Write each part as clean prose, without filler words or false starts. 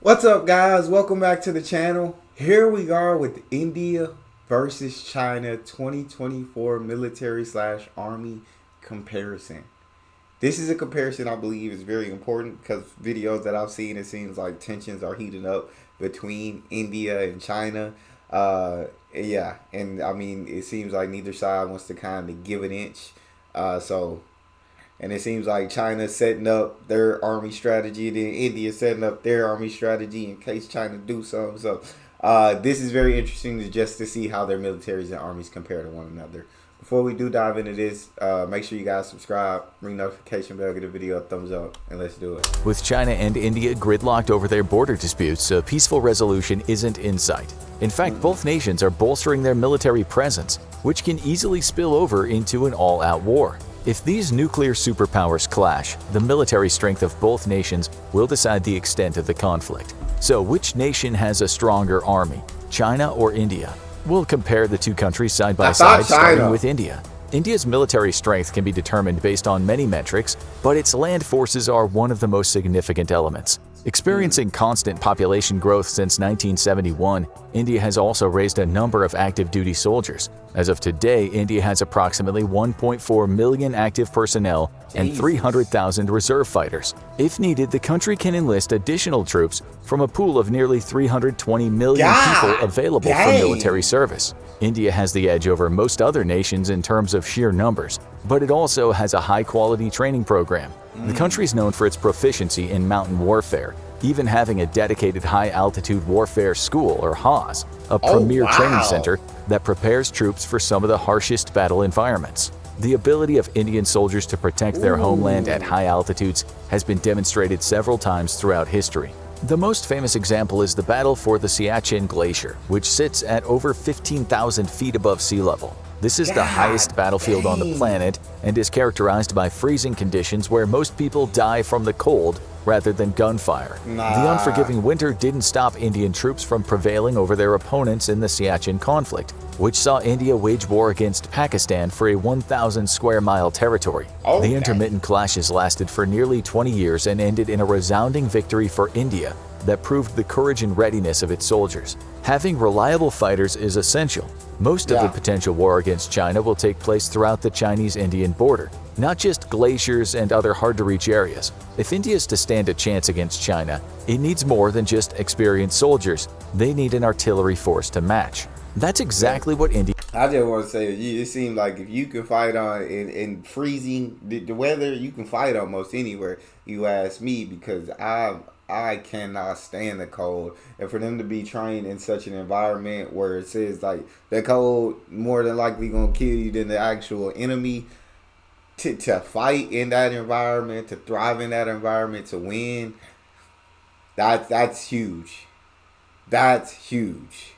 What's up, guys? Welcome back to the channel. Here we are with India versus China 2024 military/army comparison. This is a comparison I believe is very important because videos that I've seen, it seems like tensions are heating up between India and China. Yeah, and I mean, it seems like neither side wants to kind of give an inch. And it seems like China's setting up their army strategy, then India setting up their army strategy in case China do something. So this is very interesting to see how their militaries and armies compare to one another. Before we do dive into this, make sure you guys subscribe, ring notification bell, give the video a thumbs up, and let's do it. With China and India gridlocked over their border disputes, a peaceful resolution isn't in sight. In fact, both nations are bolstering their military presence, which can easily spill over into an all-out war. If these nuclear superpowers clash, the military strength of both nations will decide the extent of the conflict. So which nation has a stronger army, China or India? We'll compare the two countries side by side, starting with India. India's military strength can be determined based on many metrics, but its land forces are one of the most significant elements. Experiencing constant population growth since 1971, India has also raised a number of active duty soldiers. As of today, India has approximately 1.4 million active personnel and 300,000 reserve fighters. If needed, the country can enlist additional troops from a pool of nearly 320 million people available for military service. India has the edge over most other nations in terms of sheer numbers, but it also has a high-quality training program. The country is known for its proficiency in mountain warfare, even having a dedicated high-altitude warfare school, or HAWS, a premier training center that prepares troops for some of the harshest battle environments. The ability of Indian soldiers to protect their homeland at high altitudes has been demonstrated several times throughout history. The most famous example is the battle for the Siachen Glacier, which sits at over 15,000 feet above sea level. This is the highest battlefield on the planet and is characterized by freezing conditions where most people die from the cold rather than gunfire. The unforgiving winter didn't stop Indian troops from prevailing over their opponents in the Siachen conflict, which saw India wage war against Pakistan for a 1,000 square mile territory. The intermittent clashes lasted for nearly 20 years and ended in a resounding victory for India that proved the courage and readiness of its soldiers. Having reliable fighters is essential. Most of the potential war against China will take place throughout the Chinese-Indian border, not just glaciers and other hard-to-reach areas. If India is to stand a chance against China, it needs more than just experienced soldiers. They need an artillery force to match. That's exactly what India... I just want to say, it seems like if you can fight on in freezing the weather, you can fight almost anywhere, you ask me, because I cannot stand the cold. And for them to be trained in such an environment where it says like the cold more than likely gonna kill you than the actual enemy, to fight in that environment, to thrive in that environment, to win, that's huge. That's huge.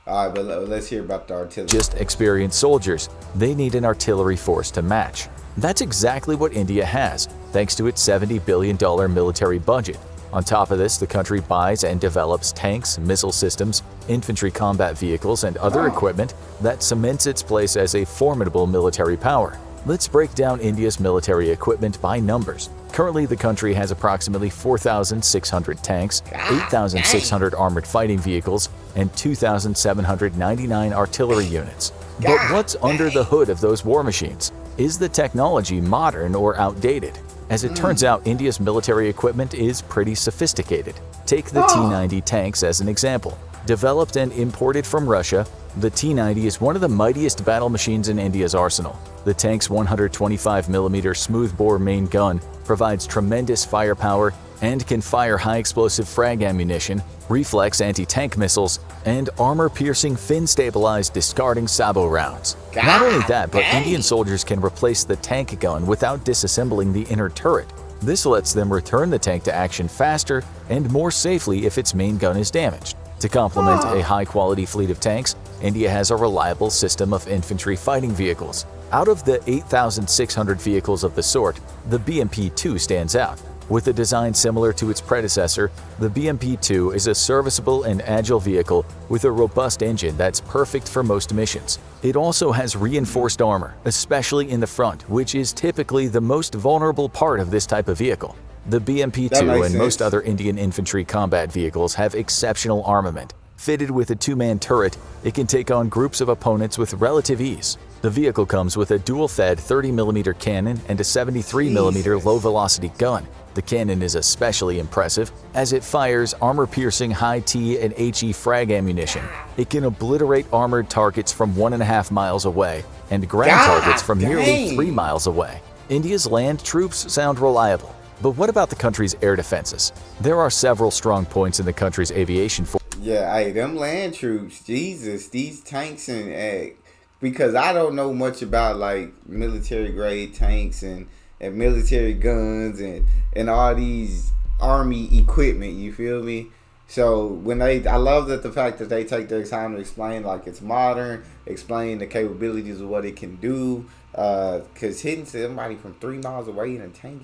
All right, but let's hear about the artillery. Just experienced soldiers. They need an artillery force to match. That's exactly what India has, thanks to its $70 billion military budget. On top of this, the country buys and develops tanks, missile systems, infantry combat vehicles, and other equipment that cements its place as a formidable military power. Let's break down India's military equipment by numbers. Currently, the country has approximately 4,600 tanks, 8,600 armored fighting vehicles, and 2,799 artillery units. But what's under the hood of those war machines? Is the technology modern or outdated? As it turns out, India's military equipment is pretty sophisticated. Take the T-90 tanks as an example. Developed and imported from Russia, the T-90 is one of the mightiest battle machines in India's arsenal. The tank's 125mm smoothbore main gun provides tremendous firepower and can fire high-explosive frag ammunition, reflex anti-tank missiles, and armor-piercing fin-stabilized discarding sabot rounds. Not only that, but Indian soldiers can replace the tank gun without disassembling the inner turret. This lets them return the tank to action faster and more safely if its main gun is damaged. To complement a high-quality fleet of tanks, India has a reliable system of infantry fighting vehicles. Out of the 8,600 vehicles of the sort, the BMP-2 stands out. With a design similar to its predecessor, the BMP-2 is a serviceable and agile vehicle with a robust engine that's perfect for most missions. It also has reinforced armor, especially in the front, which is typically the most vulnerable part of this type of vehicle. The That BMP-2 makes and most sense. other Indian infantry combat vehicles have exceptional armament. Fitted with a 2-man turret, it can take on groups of opponents with relative ease. The vehicle comes with a dual-fed 30mm cannon and a 73mm Jesus. low-velocity gun. The cannon is especially impressive as it fires armor-piercing high-T and HE frag ammunition. It can obliterate armored targets from 1.5 miles away and ground God targets from nearly dang. 3 miles away. India's land troops sound reliable. But what about the country's air defenses? There are several strong points in the country's aviation force. Yeah, hey, them land troops, Jesus, these tanks and because I don't know much about like military grade tanks and military guns and all these army equipment. You feel me? So I love that the fact that they take their time to explain like it's modern, explain the capabilities of what it can do. Cause hitting somebody from 3 miles away in a tank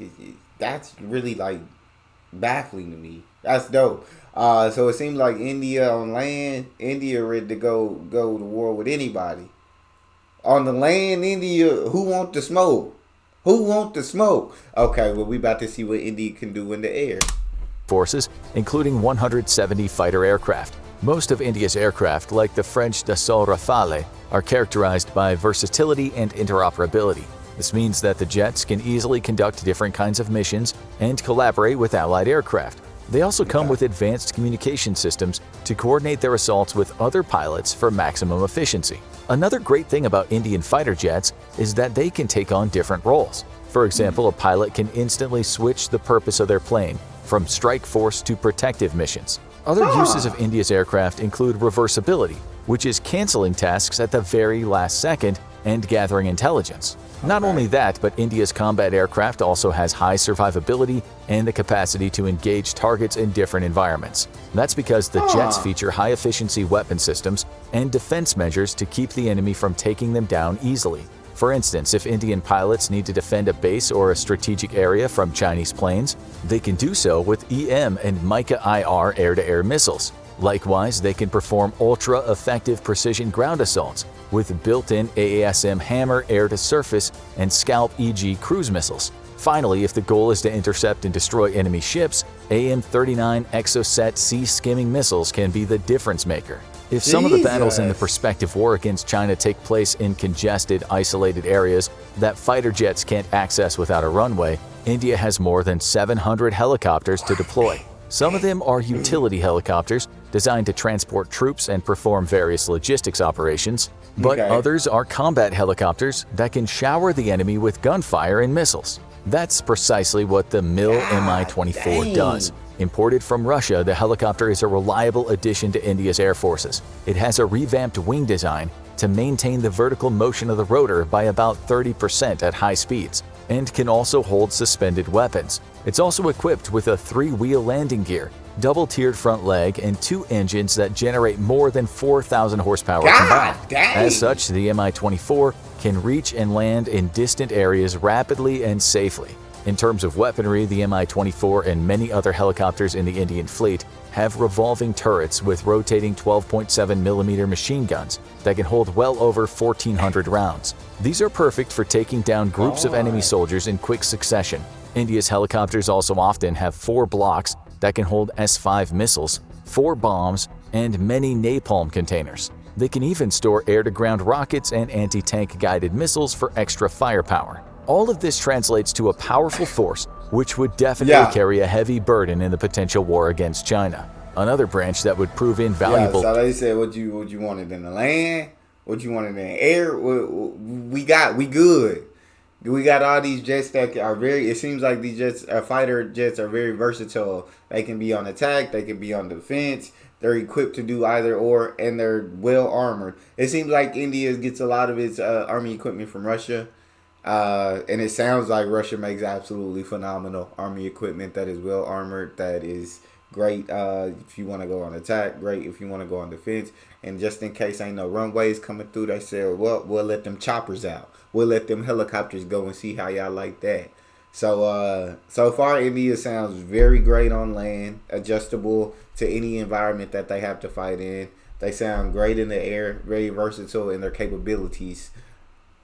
that's really like baffling to me. That's dope. So it seems like India on land, India ready to go to war with anybody. On the land, India, who want the smoke? Who want the smoke? Okay, well we about to see what India can do in the air. Forces, including 170 fighter aircraft. Most of India's aircraft, like the French Dassault Rafale, are characterized by versatility and interoperability. This means that the jets can easily conduct different kinds of missions and collaborate with allied aircraft. They also come with advanced communication systems to coordinate their assaults with other pilots for maximum efficiency. Another great thing about Indian fighter jets is that they can take on different roles. For example, a pilot can instantly switch the purpose of their plane from strike force to protective missions. Other uses of India's aircraft include reversibility, which is canceling tasks at the very last second and gathering intelligence. Not only that, but India's combat aircraft also has high survivability and the capacity to engage targets in different environments. That's because the jets feature high-efficiency weapon systems and defense measures to keep the enemy from taking them down easily. For instance, if Indian pilots need to defend a base or a strategic area from Chinese planes, they can do so with EM and Mica-IR air-to-air missiles. Likewise, they can perform ultra-effective precision ground assaults with built-in AASM Hammer air-to-surface and Scalp EG cruise missiles. Finally, if the goal is to intercept and destroy enemy ships, AIM-39 Exocet sea-skimming missiles can be the difference maker. If some of the battles in the prospective war against China take place in congested, isolated areas that fighter jets can't access without a runway, India has more than 700 helicopters to deploy. Some of them are utility helicopters designed to transport troops and perform various logistics operations, but others are combat helicopters that can shower the enemy with gunfire and missiles. That's precisely what the MiL Mi-24 does. Imported from Russia, the helicopter is a reliable addition to India's air forces. It has a revamped wing design to maintain the vertical motion of the rotor by about 30% at high speeds, and can also hold suspended weapons. It's also equipped with a 3-wheel landing gear, double-tiered front leg, and 2 engines that generate more than 4,000 horsepower combined. As such, the Mi-24 can reach and land in distant areas rapidly and safely. In terms of weaponry, the Mi-24 and many other helicopters in the Indian fleet have revolving turrets with rotating 12.7mm machine guns that can hold well over 1,400 rounds. These are perfect for taking down groups of enemy soldiers in quick succession. India's helicopters also often have 4 blocks that can hold S-5 missiles, 4 bombs, and many napalm containers. They can even store air-to-ground rockets and anti-tank guided missiles for extra firepower. All of this translates to a powerful force which would definitely carry a heavy burden in the potential war against China. Another branch that would prove invaluable. So they said, what you wanted in the land? What you wanted in the air? We good. We got all these jets that are very, it seems like these jets, fighter jets are very versatile. They can be on attack, they can be on defense. They're equipped to do either or, and they're well armored. It seems like India gets a lot of its army equipment from Russia. And it sounds like Russia makes absolutely phenomenal army equipment that is well armored, that is great if you want to go on attack, great if you want to go on defense. And just in case ain't no runways coming through, they said, well, we'll let them choppers out. We'll let them helicopters go and see how y'all like that. So so far, India sounds very great on land, adjustable to any environment that they have to fight in. They sound great in the air, very versatile in their capabilities.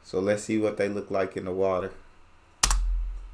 So let's see what they look like in the water.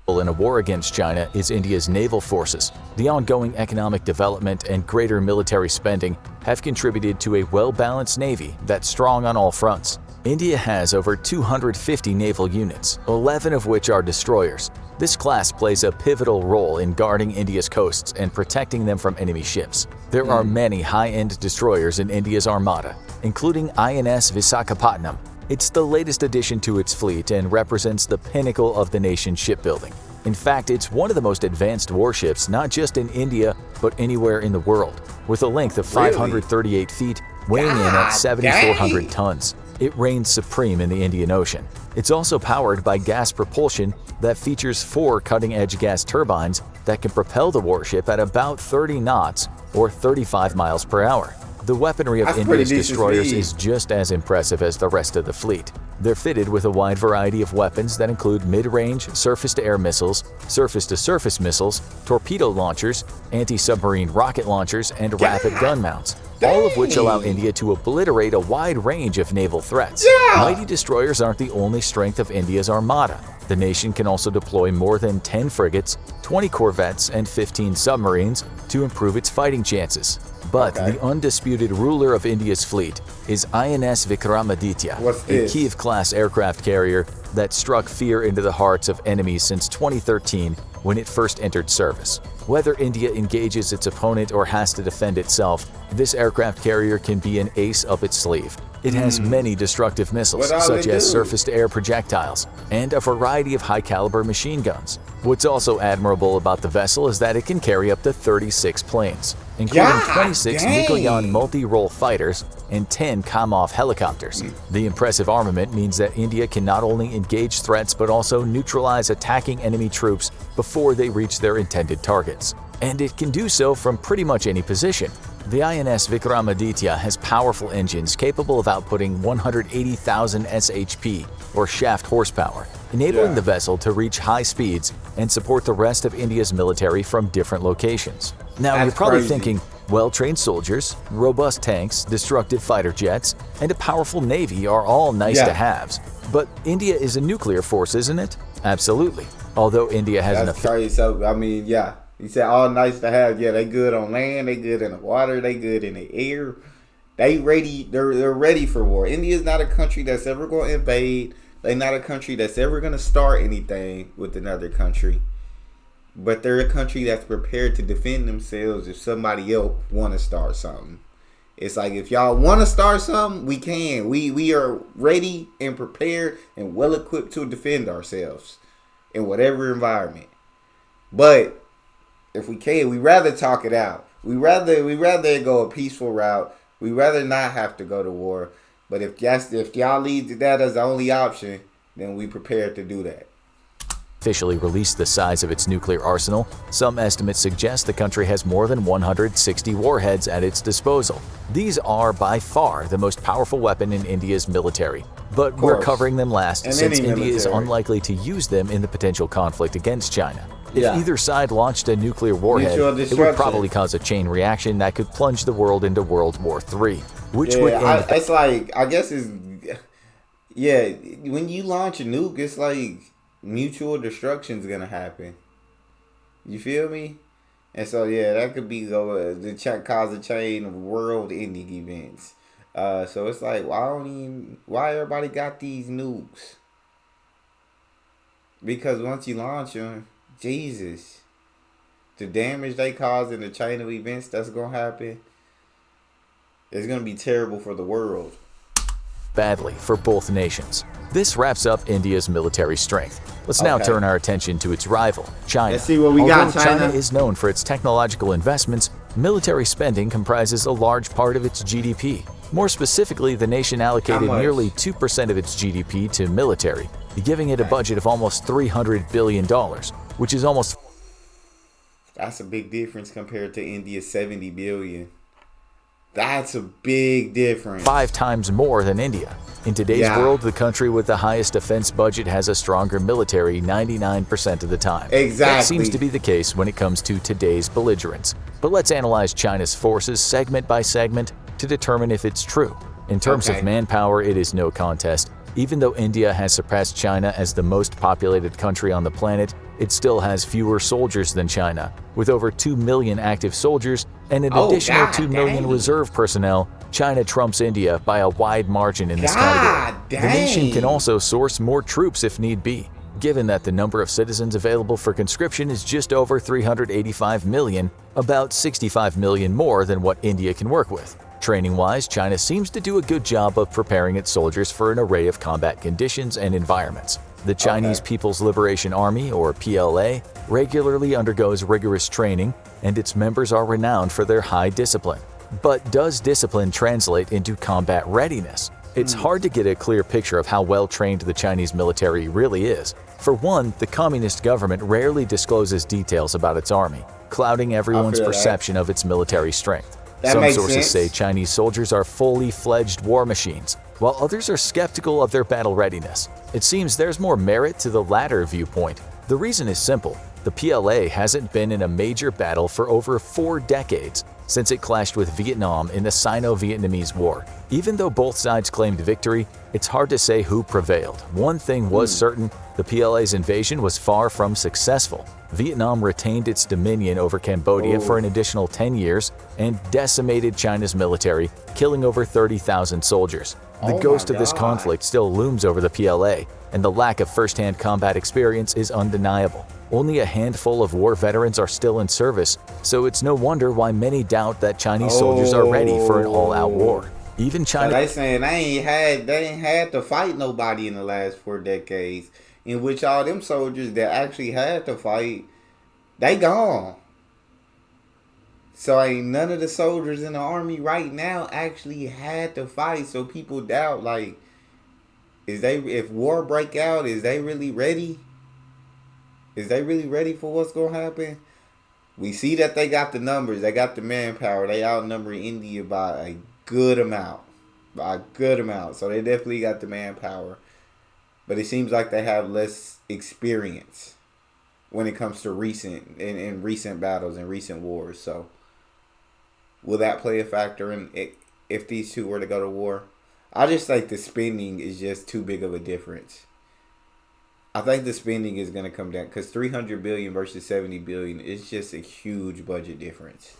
in a war against China is India's naval forces. The ongoing economic development and greater military spending have contributed to a well-balanced navy that's strong on all fronts. India has over 250 naval units, 11 of which are destroyers. This class plays a pivotal role in guarding India's coasts and protecting them from enemy ships. There are many high-end destroyers in India's armada, including INS Visakhapatnam. It's the latest addition to its fleet and represents the pinnacle of the nation's shipbuilding. In fact, it's one of the most advanced warships not just in India, but anywhere in the world, with a length of 538 feet, weighing in at 7,400 tons. It reigns supreme in the Indian Ocean. It's also powered by gas propulsion that features 4 cutting-edge gas turbines that can propel the warship at about 30 knots or 35 miles per hour. The weaponry of India's destroyers is just as impressive as the rest of the fleet. They're fitted with a wide variety of weapons that include mid-range surface-to-air missiles, surface-to-surface missiles, torpedo launchers, anti-submarine rocket launchers, and rapid gun mounts, all of which allow India to obliterate a wide range of naval threats. Mighty destroyers aren't the only strength of India's armada. The nation can also deploy more than 10 frigates, 20 corvettes, and 15 submarines to improve its fighting chances. But the undisputed ruler of India's fleet is INS Vikramaditya, a Kiev-class aircraft carrier that struck fear into the hearts of enemies since 2013 when it first entered service. Whether India engages its opponent or has to defend itself, this aircraft carrier can be an ace up its sleeve. It has many destructive missiles, such as surface-to-air projectiles, and a variety of high-caliber machine guns. What's also admirable about the vessel is that it can carry up to 36 planes, including 26 Mikoyan multi-role fighters and 10 Kamov helicopters. The impressive armament means that India can not only engage threats but also neutralize attacking enemy troops before they reach their intended targets. And it can do so from pretty much any position. The INS Vikramaditya has powerful engines capable of outputting 180,000 shp, or shaft horsepower, enabling the vessel to reach high speeds and support the rest of India's military from different locations. Now, you're probably thinking, well-trained soldiers, robust tanks, destructive fighter jets, and a powerful navy are all nice-to-haves. But India is a nuclear force, isn't it? Absolutely. Although India has That's crazy. So, I mean, you said all nice to have. Yeah, they good on land, they good in the water, they good in the air. They're ready for war. India's not a country that's ever going to invade. They're not a country that's ever going to start anything with another country. But they're a country that's prepared to defend themselves if somebody else want to start something. It's like, if y'all want to start something, we can. We are ready and prepared and well equipped to defend ourselves in whatever environment. But if we can, we rather talk it out. We rather go a peaceful route. We rather not have to go to war. But if y'all lead to that as the only option, then we prepared to do that. Officially released the size of its nuclear arsenal, some estimates suggest the country has more than 160 warheads at its disposal. These are by far the most powerful weapon in India's military, but we're covering them last since India is unlikely to use them in the potential conflict against China. If either side launched a nuclear warhead, it would probably cause a chain reaction that could plunge the world into World War III, which would end. It's like, I guess it's, when you launch a nuke, it's like mutual destruction is gonna happen. You feel me? And so that could be cause a chain of world-ending events. So it's like, why everybody got these nukes? Because once you launch them, Jesus, the damage they cause in the chain of events that's gonna happen is gonna be terrible for the world. Badly for both nations. This wraps up India's military strength. Let's now turn our attention to its rival, China. Let's see what we got, China is known for its technological investments, military spending comprises a large part of its GDP. More specifically, the nation allocated nearly 2% of its GDP to military, giving it a budget of almost $300 billion, which is almost... That's a big difference compared to India's $70 billion. That's a big difference. 5 times more than India. In today's world, the country with the highest defense budget has a stronger military 99% of the time. Exactly. That seems to be the case when it comes to today's belligerents. But let's analyze China's forces segment by segment to determine if it's true. In terms of manpower, it is no contest. Even though India has surpassed China as the most populated country on the planet, it still has fewer soldiers than China, with over 2 million active soldiers and an additional 2 million reserve personnel. China trumps India by a wide margin in this category. The nation can also source more troops if need be, given that the number of citizens available for conscription is just over 385 million, about 65 million more than what India can work with. Training-wise, China seems to do a good job of preparing its soldiers for an array of combat conditions and environments. The Chinese People's Liberation Army, or PLA, regularly undergoes rigorous training, and its members are renowned for their high discipline. But does discipline translate into combat readiness? It's hard to get a clear picture of how well trained the Chinese military really is. For one, the communist government rarely discloses details about its army, clouding everyone's perception of its military strength. Some sources say Chinese soldiers are fully fledged war machines, while others are skeptical of their battle readiness. It seems there's more merit to the latter viewpoint. The reason is simple. The PLA hasn't been in a major battle for over 4 decades, since it clashed with Vietnam in the Sino-Vietnamese War. Even though both sides claimed victory, it's hard to say who prevailed. One thing was certain, the PLA's invasion was far from successful. Vietnam retained its dominion over Cambodia for an additional 10 years and decimated China's military, killing over 30,000 soldiers. The ghost of this conflict still looms over the PLA, and the lack of first-hand combat experience is undeniable. Only a handful of war veterans are still in service, so it's no wonder why many doubt that Chinese soldiers are ready for an all-out war. Even China— So they saying they ain't had to fight nobody in the last 4 decades, in which all them soldiers that actually had to fight, they gone. So ain't none of the soldiers in the army right now actually had to fight. So people doubt, like, if war break out, is they really ready? Is they really ready for what's gonna happen? We see that they got the numbers, they got the manpower, they outnumber India by a good amount. So they definitely got the manpower. But it seems like they have less experience when it comes to recent battles and recent wars. So will that play a factor in it if these two were to go to war? I just think the spending is just too big of a difference. I think the spending is going to come down because 300 billion versus 70 billion is just a huge budget difference.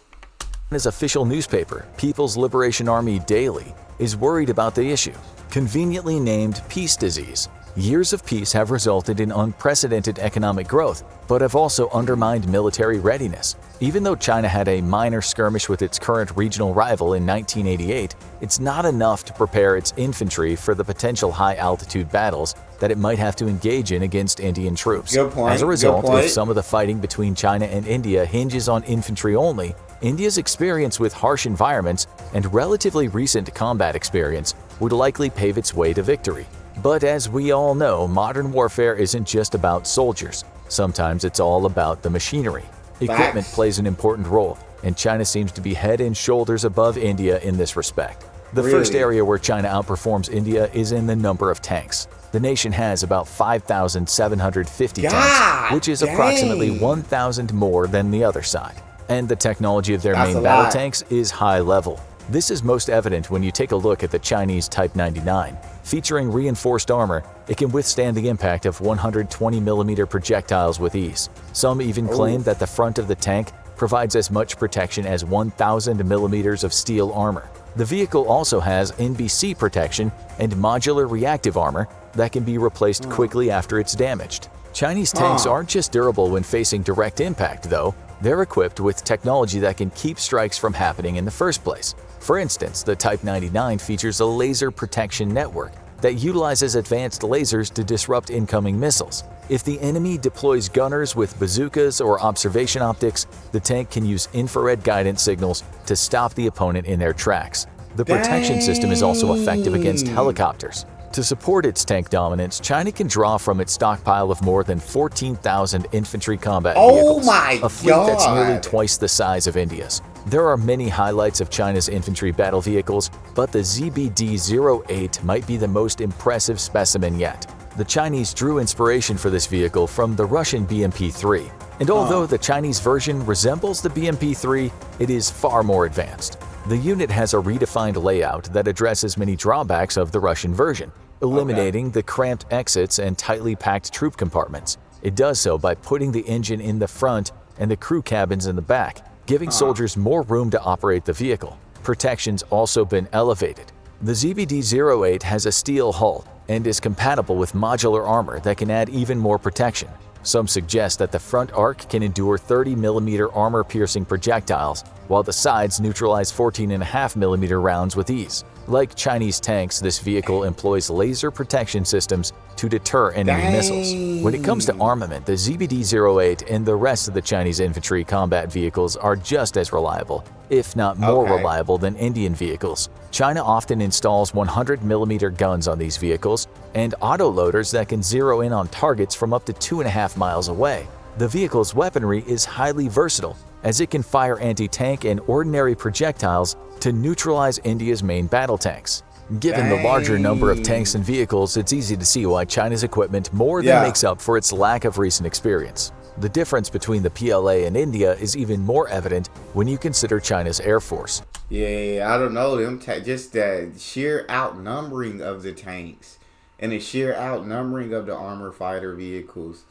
China's official newspaper, People's Liberation Army Daily, is worried about the issue. Conveniently named peace disease, years of peace have resulted in unprecedented economic growth, but have also undermined military readiness. Even though China had a minor skirmish with its current regional rival in 1988, it's not enough to prepare its infantry for the potential high-altitude battles that it might have to engage in against Indian troops. Good point. As a result, if some of the fighting between China and India hinges on infantry only, India's experience with harsh environments and relatively recent combat experience would likely pave its way to victory. But as we all know, modern warfare isn't just about soldiers. Sometimes it's all about the machinery. Equipment plays an important role, and China seems to be head and shoulders above India in this respect. The first area where China outperforms India is in the number of tanks. The nation has about 5,750 tanks, which is approximately 1,000 more than the other side. And the technology of their main battle tanks is high level. This is most evident when you take a look at the Chinese Type 99. Featuring reinforced armor, it can withstand the impact of 120mm projectiles with ease. Some even claim that the front of the tank provides as much protection as 1,000mm of steel armor. The vehicle also has NBC protection and modular reactive armor that can be replaced quickly after it's damaged. Chinese tanks aren't just durable when facing direct impact, though. They're equipped with technology that can keep strikes from happening in the first place. For instance, the Type 99 features a laser protection network that utilizes advanced lasers to disrupt incoming missiles. If the enemy deploys gunners with bazookas or observation optics, the tank can use infrared guidance signals to stop the opponent in their tracks. The protection system is also effective against helicopters. To support its tank dominance, China can draw from its stockpile of more than 14,000 infantry combat vehicles, a fleet that's nearly twice the size of India's. There are many highlights of China's infantry battle vehicles, but the ZBD-08 might be the most impressive specimen yet. The Chinese drew inspiration for this vehicle from the Russian BMP-3, and although the Chinese version resembles the BMP-3, it is far more advanced. The unit has a redefined layout that addresses many drawbacks of the Russian version, eliminating the cramped exits and tightly packed troop compartments. It does so by putting the engine in the front and the crew cabins in the back, giving soldiers more room to operate the vehicle. Protection's also been elevated. The ZBD-08 has a steel hull and is compatible with modular armor that can add even more protection. Some suggest that the front arc can endure 30mm armor-piercing projectiles, while the sides neutralize 14.5mm rounds with ease. Like Chinese tanks, this vehicle employs laser protection systems to deter enemy missiles. When it comes to armament, the ZBD-08 and the rest of the Chinese infantry combat vehicles are just as reliable, if not more reliable than Indian vehicles. China often installs 100mm guns on these vehicles and autoloaders that can zero in on targets from up to 2.5 miles away. The vehicle's weaponry is highly versatile, as it can fire anti-tank and ordinary projectiles to neutralize India's main battle tanks. Given the larger number of tanks and vehicles, it's easy to see why China's equipment more than makes up for its lack of recent experience. The difference between the PLA and India is even more evident when you consider China's Air Force. Yeah, I don't know. Just the sheer outnumbering of the tanks and the sheer outnumbering of the armor fighter vehicles.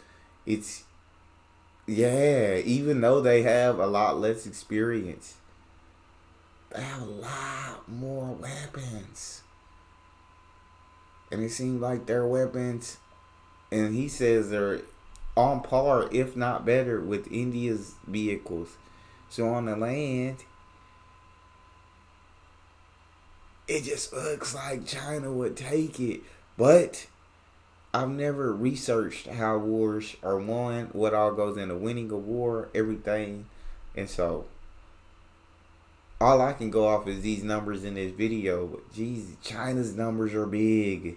Even though they have a lot less experience, they have a lot more weapons. And it seems like their weapons, and he says they're on par, if not better, with India's vehicles. So on the land, it just looks like China would take it. But I've never researched how wars are won, what all goes into winning a war, everything. And so all I can go off is these numbers in this video. But geez, China's numbers are big.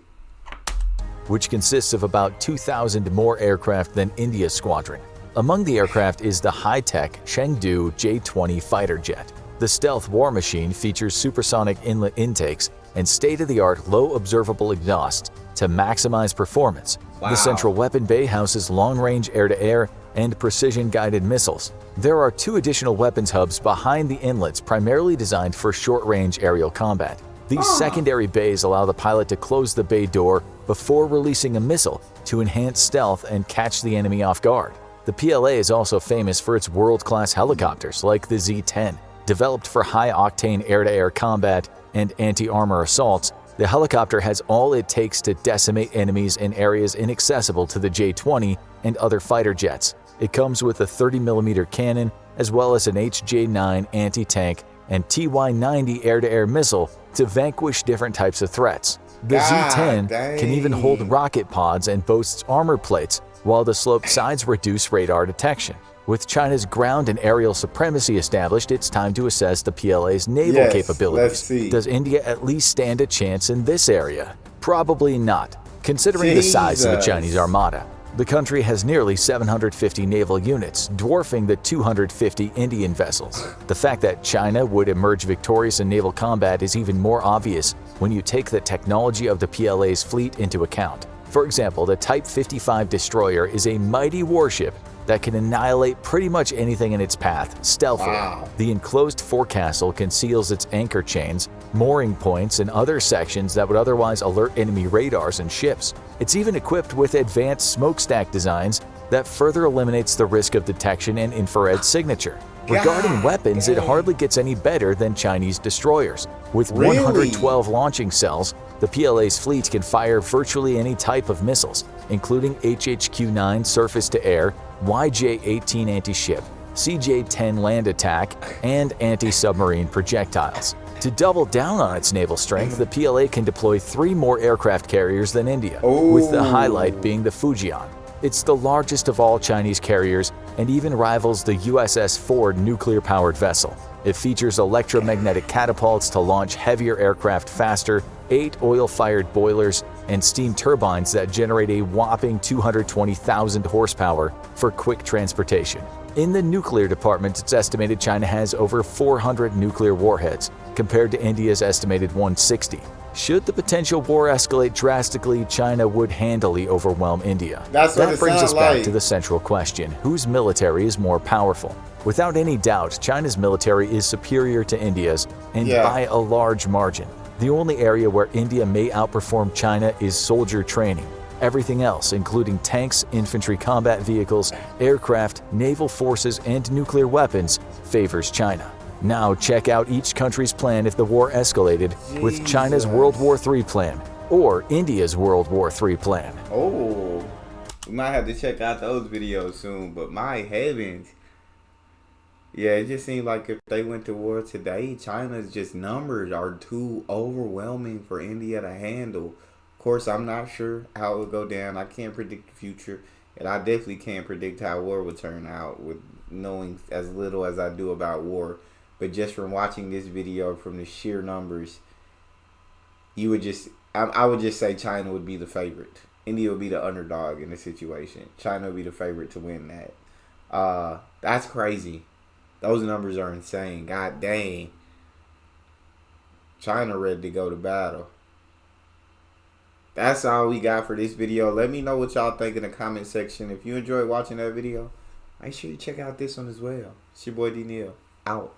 Which consists of about 2,000 more aircraft than India's squadron. Among the aircraft is the high-tech Chengdu J-20 fighter jet. The stealth war machine features supersonic inlet intakes and state-of-the-art low observable exhaust to maximize performance. The central weapon bay houses long-range air-to-air and precision-guided missiles. There are 2 additional weapons hubs behind the inlets primarily designed for short-range aerial combat. These secondary bays allow the pilot to close the bay door before releasing a missile to enhance stealth and catch the enemy off guard. The PLA is also famous for its world-class helicopters like the Z-10. Developed for high-octane air-to-air combat and anti-armor assaults, the helicopter has all it takes to decimate enemies in areas inaccessible to the J-20 and other fighter jets. It comes with a 30mm cannon as well as an HJ-9 anti-tank and TY-90 air-to-air missile to vanquish different types of threats. The Z-10 can even hold rocket pods and boasts armor plates, while the sloped sides reduce radar detection. With China's ground and aerial supremacy established, it's time to assess the PLA's naval capabilities. Let's see. Does India at least stand a chance in this area? Probably not, considering the size of the Chinese armada. The country has nearly 750 naval units, dwarfing the 250 Indian vessels. The fact that China would emerge victorious in naval combat is even more obvious when you take the technology of the PLA's fleet into account. For example, the Type 55 destroyer is a mighty warship that can annihilate pretty much anything in its path stealthily. The enclosed forecastle conceals its anchor chains, mooring points, and other sections that would otherwise alert enemy radars and ships. It's even equipped with advanced smokestack designs that further eliminates the risk of detection and infrared signature. Regarding weapons, it hardly gets any better than Chinese destroyers. With 112 launching cells, the PLA's fleet can fire virtually any type of missiles, including HHQ-9 surface-to-air, YJ-18 anti-ship, CJ-10 land attack, and anti-submarine projectiles. To double down on its naval strength, the PLA can deploy 3 more aircraft carriers than India, with the highlight being the Fujian. It's the largest of all Chinese carriers and even rivals the USS Ford nuclear-powered vessel. It features electromagnetic catapults to launch heavier aircraft faster, 8 oil-fired boilers, and steam turbines that generate a whopping 220,000 horsepower for quick transportation. In the nuclear department, it's estimated China has over 400 nuclear warheads, compared to India's estimated 160. Should the potential war escalate drastically, China would handily overwhelm India. That brings us back to the central question: whose military is more powerful? Without any doubt, China's military is superior to India's, and by a large margin. The only area where India may outperform China is soldier training. Everything else, including tanks, infantry combat vehicles, aircraft, naval forces, and nuclear weapons, favors China. Now check out each country's plan if the war escalated with China's World War III plan or India's World War III plan. Oh, we might have to check out those videos soon, but my heavens. Yeah, it just seems like if they went to war today, China's just numbers are too overwhelming for India to handle. Of course, I'm not sure how it will go down. I can't predict the future, and I definitely can't predict how war will turn out with knowing as little as I do about war. But just from watching this video, from the sheer numbers, you would just, I would just say China would be the favorite. India would be the underdog in the situation. China would be the favorite to win that. That's crazy. Those numbers are insane. God dang. China ready to go to battle. That's all we got for this video. Let me know what y'all think in the comment section. If you enjoyed watching that video, make sure you check out this one as well. It's your boy Neal. Out.